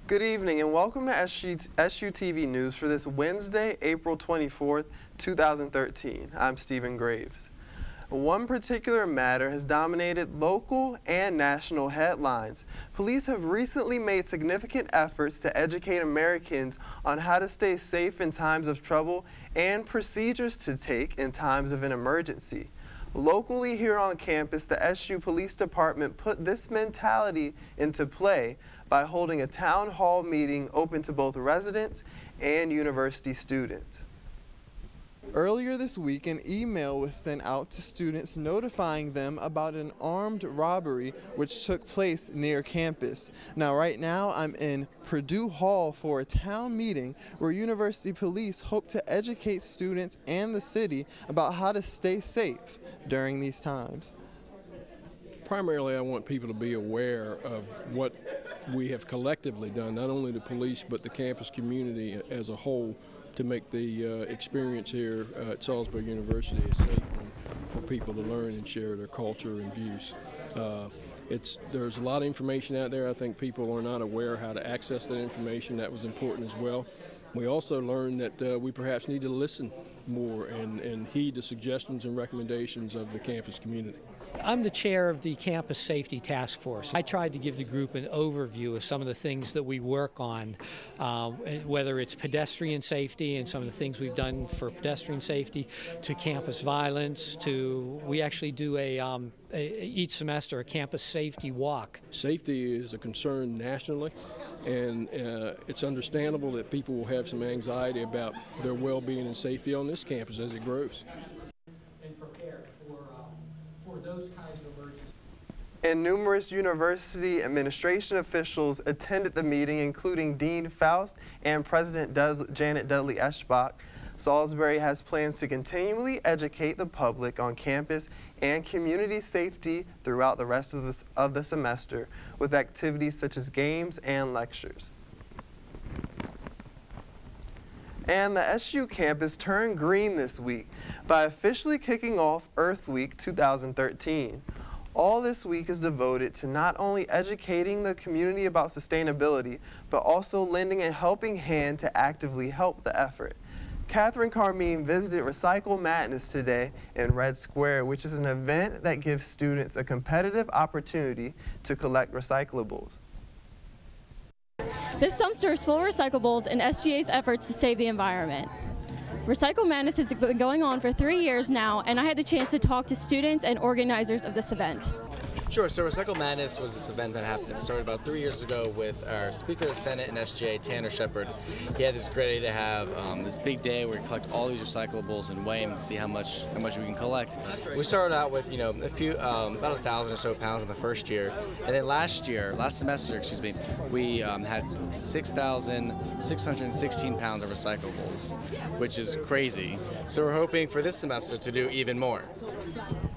Good evening and welcome to SUTV News for this Wednesday, April 24th, 2013. I'm Stephen Graves. One particular matter has dominated local and national headlines. Police have recently made significant efforts to educate Americans on how to stay safe in times of trouble and procedures to take in times of an emergency. Locally here on campus, the SU Police Department put this mentality into play by holding a town hall meeting open to both residents and university students. Earlier this week, an email was sent out to students notifying them about an armed robbery which took place near campus. Now, right now, I'm in Purdue Hall for a town meeting where university police hope to educate students and the city about how to stay safe during these times. Primarily, I want people to be aware of what we have collectively done, not only the police, but the campus community as a whole, to make the experience here at Salisbury University a safe one for people to learn and share their culture and views. There's a lot of information out there. I think people are not aware how to access that information. That was important as well. We also learned that we perhaps need to listen more and heed the suggestions and recommendations of the campus community. I'm the chair of the Campus Safety Task Force. I tried to give the group an overview of some of the things that we work on, whether it's pedestrian safety and some of the things we've done for pedestrian safety, to campus violence, to we actually do each semester a campus safety walk. Safety is a concern nationally, and it's understandable that people will have some anxiety about their well-being and safety on this campus as it grows. Those kinds of emergencies. And numerous university administration officials attended the meeting, including Dean Faust and President Janet Dudley Eschbach. Salisbury has plans to continually educate the public on campus and community safety throughout the rest of the semester with activities such as games and lectures. And the SU campus turned green this week by officially kicking off Earth Week 2013. All this week is devoted to not only educating the community about sustainability, but also lending a helping hand to actively help the effort. Catherine Carmine visited Recycle Madness today in Red Square, which is an event that gives students a competitive opportunity to collect recyclables. This dumpster is full of recyclables in SGA's efforts to save the environment. Recycle Madness has been going on for 3 years now, and I had the chance to talk to students and organizers of this event. Sure, so Recycle Madness was this event that started about 3 years ago with our Speaker of the Senate and SGA, Tanner Shepard. He had this great idea to have this big day where we collect all these recyclables and weigh them and see how much we can collect. We started out with, a few, about 1,000 or so pounds in the first year, and then last semester, we had 6,616 pounds of recyclables, which is crazy. So we're hoping for this semester to do even more.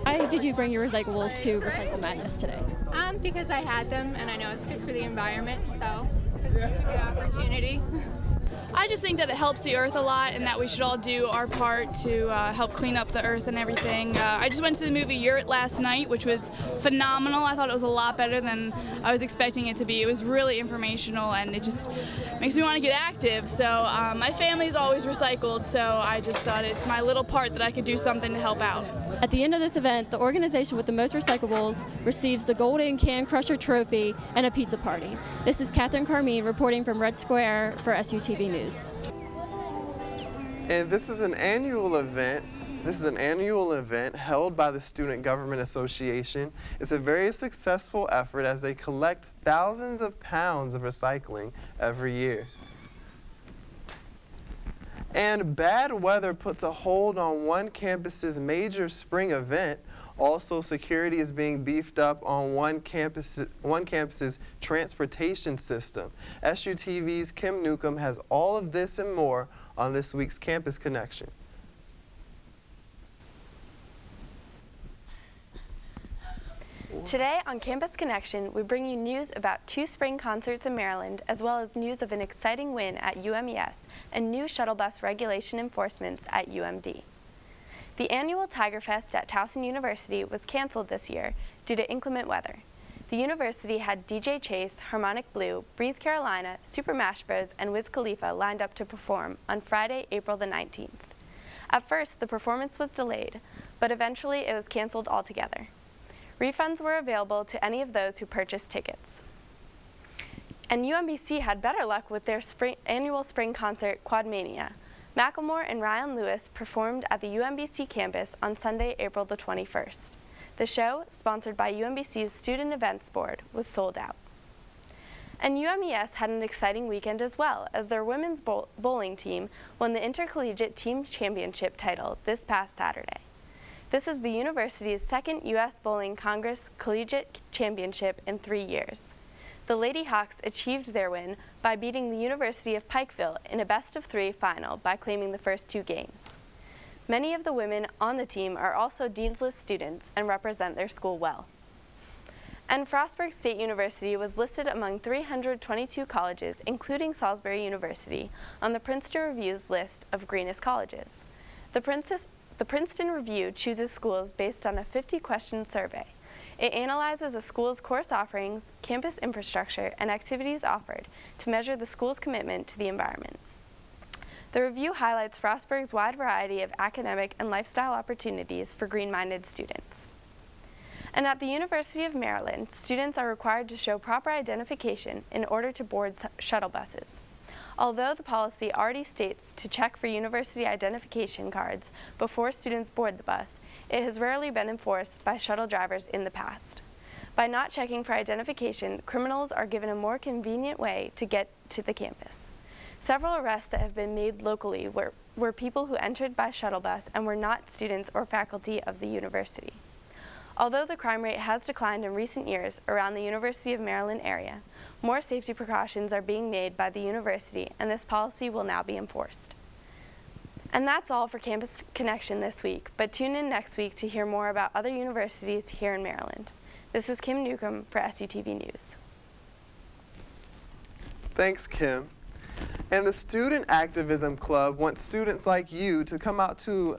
Why did you bring your recyclables to Recycle Madness today? Because I had them and I know it's good for the environment, so it's just a good opportunity. I just think that it helps the earth a lot and that we should all do our part to help clean up the earth and everything. I just went to the movie Yurt last night, which was phenomenal. I thought it was a lot better than I was expecting it to be. It was really informational and it just makes me want to get active. So my family's always recycled, so I just thought it's my little part that I could do something to help out. At the end of this event, the organization with the most recyclables receives the Golden Can Crusher Trophy and a pizza party. This is Catherine Carmine reporting from Red Square for SUTV News. And this is an annual event. This is an annual event held by the Student Government Association. It's a very successful effort as they collect thousands of pounds of recycling every year. And bad weather puts a hold on one campus's major spring event. Also, security is being beefed up on one campus's transportation system. SUTV's Kim Newcomb has all of this and more on this week's Campus Connection. Today on Campus Connection, we bring you news about 2 spring concerts in Maryland, as well as news of an exciting win at UMES and new shuttle bus regulation enforcements at UMD. The annual Tiger Fest at Towson University was canceled this year due to inclement weather. The university had DJ Chase, Harmonic Blue, Breathe Carolina, Super Mash Bros, and Wiz Khalifa lined up to perform on Friday, April the 19th. At first, the performance was delayed, but eventually it was canceled altogether. Refunds were available to any of those who purchased tickets. And UMBC had better luck with their annual spring concert, Quadmania. Macklemore and Ryan Lewis performed at the UMBC campus on Sunday, April the 21st. The show, sponsored by UMBC's Student Events Board, was sold out. And UMES had an exciting weekend as well, as their women's bowling team won the Intercollegiate Team Championship title this past Saturday. This is the university's 2nd U.S. Bowling Congress Collegiate Championship in 3 years. The Lady Hawks achieved their win by beating the University of Pikeville in a best-of-3 final by claiming the first 2 games. Many of the women on the team are also Dean's List students and represent their school well. And Frostburg State University was listed among 322 colleges, including Salisbury University, on the Princeton Review's list of greenest colleges. The Princeton Review chooses schools based on a 50-question survey. It analyzes a school's course offerings, campus infrastructure, and activities offered to measure the school's commitment to the environment. The review highlights Frostburg's wide variety of academic and lifestyle opportunities for green-minded students. And at the University of Maryland, students are required to show proper identification in order to board shuttle buses. Although the policy already states to check for university identification cards before students board the bus, it has rarely been enforced by shuttle drivers in the past. By not checking for identification, criminals are given a more convenient way to get to the campus. Several arrests that have been made locally were people who entered by shuttle bus and were not students or faculty of the university. Although the crime rate has declined in recent years around the University of Maryland area, more safety precautions are being made by the university, and this policy will now be enforced. And that's all for Campus Connection this week, but tune in next week to hear more about other universities here in Maryland. This is Kim Newcomb for SUTV News. Thanks, Kim. And the Student Activism Club wants students like you to come out to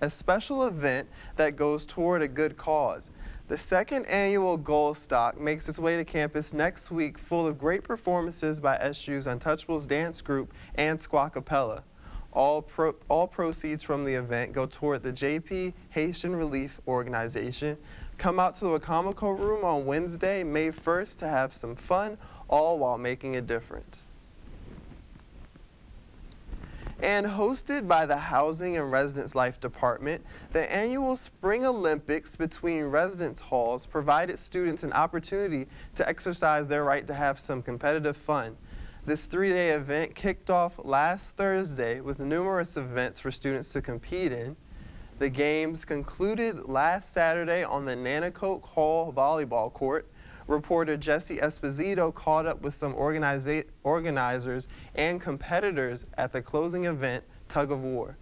a special event that goes toward a good cause. The 2nd annual Gold Stock makes its way to campus next week, full of great performances by SU's Untouchables Dance Group and Squawkapella. All proceeds from the event go toward the JP Haitian Relief Organization. Come out to the Wacomico Room on Wednesday, May 1st to have some fun, all while making a difference. And hosted by the Housing and Residence Life Department, the annual Spring Olympics between residence halls provided students an opportunity to exercise their right to have some competitive fun. This 3-day event kicked off last Thursday with numerous events for students to compete in. The games concluded last Saturday on the Nanacoke Hall volleyball court. Reporter Jesse Esposito caught up with some organizers and competitors at the closing event, Tug of War.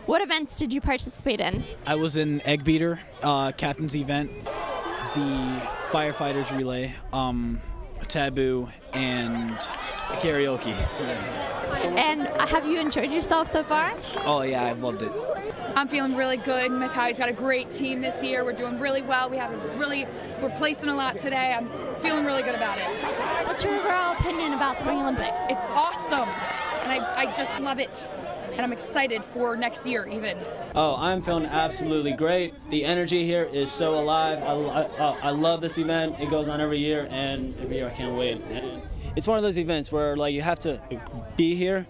What events did you participate in? I was in Egg Beater, Captain's Event, the Firefighters Relay, Taboo, and karaoke. And have you enjoyed yourself so far? Oh yeah, I've loved it. I'm feeling really good. Macaulay's got a great team this year. We're doing really well. We're placing a lot today. I'm feeling really good about it. What's your overall opinion about Spring Olympics? It's awesome, and I just love it. And I'm excited for next year even. Oh, I'm feeling absolutely great. The energy here is so alive. I love this event. It goes on every year, and every year I can't wait. It's one of those events where you have to be here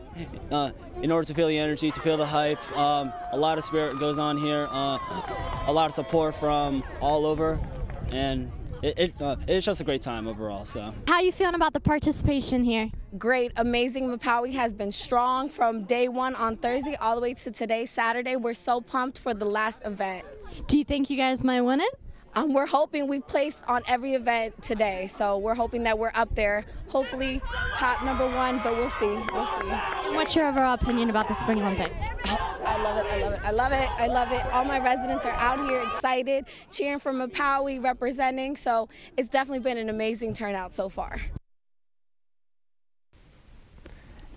in order to feel the energy, to feel the hype. A lot of spirit goes on here, a lot of support from all over, and it's just a great time overall. So. How you feeling about the participation here? Great, amazing. Mapawi has been strong from day one on Thursday all the way to today, Saturday. We're so pumped for the last event. Do you think you guys might win it? We're hoping we've placed on every event today, so we're hoping that we're up there. Hopefully top #1, but we'll see. We'll see. What's your overall opinion about the Spring Olympics? I love it. I love it. I love it. I love it. All my residents are out here excited, cheering for Mapawi, representing. So it's definitely been an amazing turnout so far.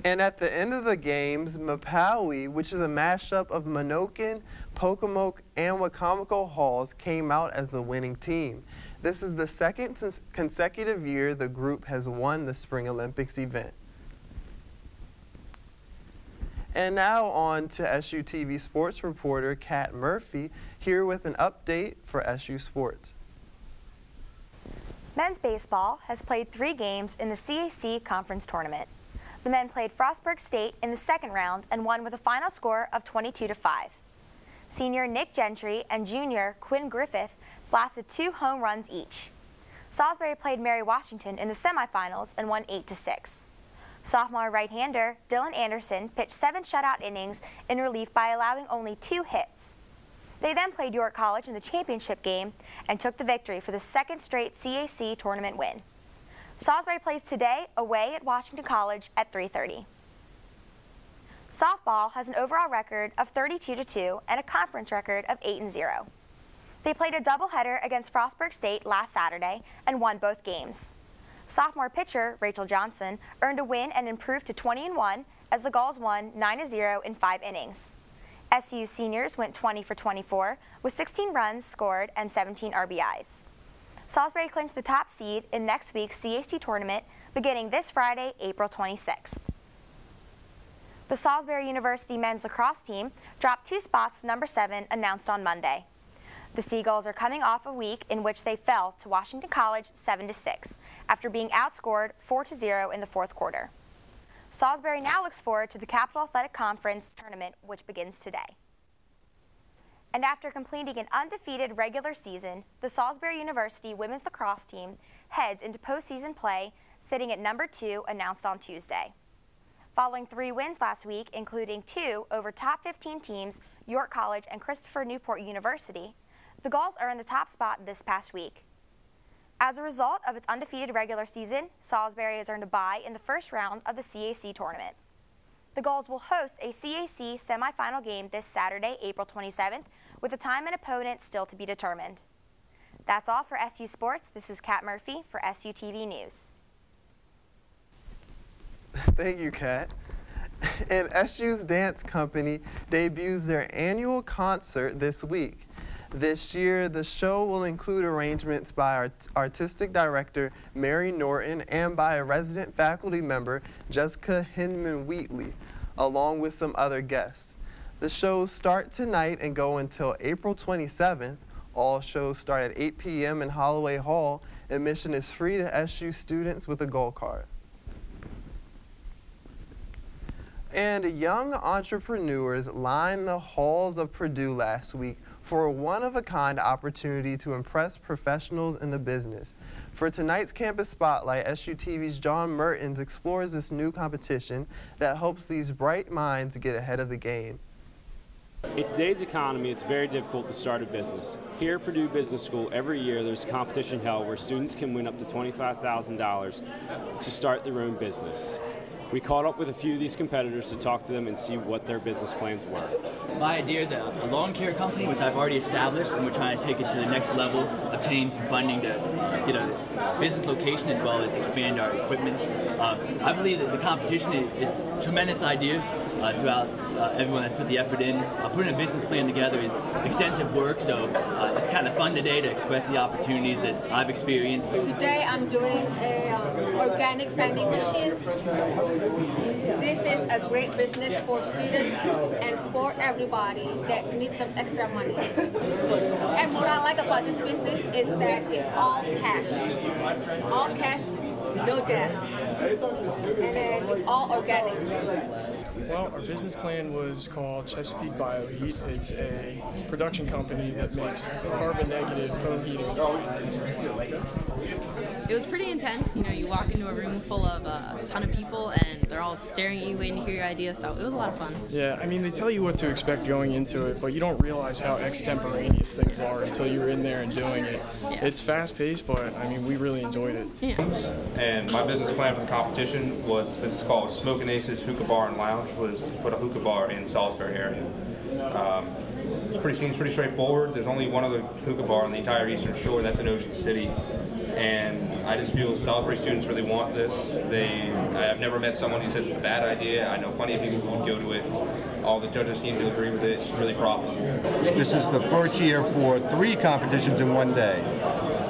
And at the end of the games, Mapawi, which is a mashup of Menoken, Pocomoke, and Wacomico Halls, came out as the winning team. This is the second consecutive year the group has won the Spring Olympics event. And now on to SUTV sports reporter Kat Murphy, here with an update for SU Sports. Men's baseball has played 3 games in the CAC Conference Tournament. The men played Frostburg State in the second round and won with a final score of 22-5. Senior Nick Gentry and junior Quinn Griffith blasted 2 home runs each. Salisbury played Mary Washington in the semifinals and won 8-6. Sophomore right-hander Dylan Anderson pitched 7 shutout innings in relief by allowing only 2 hits. They then played York College in the championship game and took the victory for the second straight CAC tournament win. Salisbury plays today away at Washington College at 3:30. Softball has an overall record of 32-2 and a conference record of 8-0. They played a doubleheader against Frostburg State last Saturday and won both games. Sophomore pitcher Rachel Johnson earned a win and improved to 20-1 as the Gulls won 9-0 in 5 innings. SU seniors went 20 for 24 with 16 runs scored and 17 RBIs. Salisbury clinched the top seed in next week's CAC tournament beginning this Friday, April 26th. The Salisbury University men's lacrosse team dropped 2 spots to #7 announced on Monday. The Seagulls are coming off a week in which they fell to Washington College 7-6 after being outscored 4-0 in the 4th quarter. Salisbury now looks forward to the Capital Athletic Conference tournament, which begins today. And after completing an undefeated regular season, the Salisbury University women's lacrosse team heads into postseason play, sitting at #2 announced on Tuesday. Following 3 wins last week, including 2 over top 15 teams, York College and Christopher Newport University, the Gulls earned the top spot this past week. As a result of its undefeated regular season, Salisbury has earned a bye in the first round of the CAC tournament. The Gulls will host a CAC semifinal game this Saturday, April 27th, with a time and opponent still to be determined. That's all for SU Sports. This is Kat Murphy for SUTV News. Thank you, Kat. And SU's dance company debuts their annual concert this week. This year, the show will include arrangements by our artistic director, Mary Norton, and by a resident faculty member, Jessica Hinman-Wheatley, along with some other guests. The shows start tonight and go until April 27th. All shows start at 8 p.m. in Holloway Hall. Admission is free to SU students with a gold card. And young entrepreneurs lined the halls of Purdue last week for a one-of-a-kind opportunity to impress professionals in the business. For tonight's Campus Spotlight, SUTV's John Mertens explores this new competition that helps these bright minds get ahead of the game. In today's economy, it's very difficult to start a business. Here at Purdue Business School, every year there's a competition held where students can win up to $25,000 to start their own business. We caught up with a few of these competitors to talk to them and see what their business plans were. My idea is a lawn care company, which I've already established, and we're trying to take it to the next level, obtain some funding to get a business location as well as expand our equipment. I believe that the competition is tremendous ideas throughout everyone that's put the effort in. Putting a business plan together is extensive work, so it's kind of fun today to express the opportunities that I've experienced. Today I'm doing an organic vending machine. This is a great business for students and for everybody that needs some extra money. And what I like about this business is that it's all cash. All cash, no debt. And then it's all organic. Well, our business plan was called Chesapeake Bioheat. It's a production company that makes carbon-negative home heating appliances. It was pretty intense. You know, you walk into a room full of a ton of people and they're all staring at you, waiting to hear your idea, so it was a lot of fun. Yeah, I mean, they tell you what to expect going into it, but you don't realize how extemporaneous things are until you're in there and doing it. Yeah. It's fast-paced, but, I mean, we really enjoyed it. Yeah. And my business plan for the competition was, this is called Smoking Aces Hookah Bar and Lounge, was to put a hookah bar in the Salisbury area. Seems pretty straightforward. There's only one other hookah bar on the entire Eastern Shore, and that's in Ocean City. And I just feel Salisbury students really want this. I've never met someone who says it's a bad idea. I know plenty of people who would go to it. All the judges seem to agree with it. It's really profitable. This is the first year for 3 competitions in one day.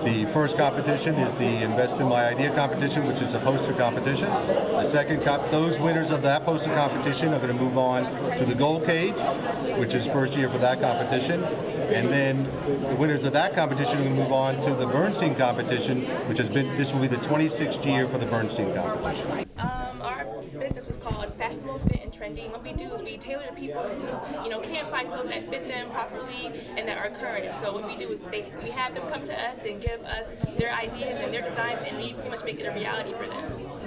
The first competition is the Invest in My Idea competition, which is a poster competition. The second, those winners of that poster competition are going to move on to the Gold Cage, which is first year for that competition. And then the winners of that competition will move on to the Bernstein competition, which has been, this will be the 26th year for the Bernstein competition. Our business was called Fashionable, Fit, and Trendy. And what we do is we tailor to people who, you know, can't find clothes that fit them properly and that are current. So what we do is we have them come to us and give us their ideas and their designs, and we pretty much make it a reality for them.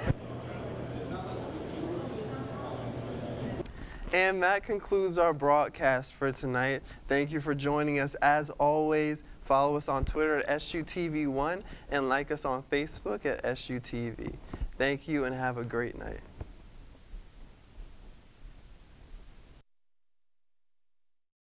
And that concludes our broadcast for tonight. Thank you for joining us. As always, follow us on Twitter at SUTV1 and like us on Facebook at SUTV. Thank you and have a great night.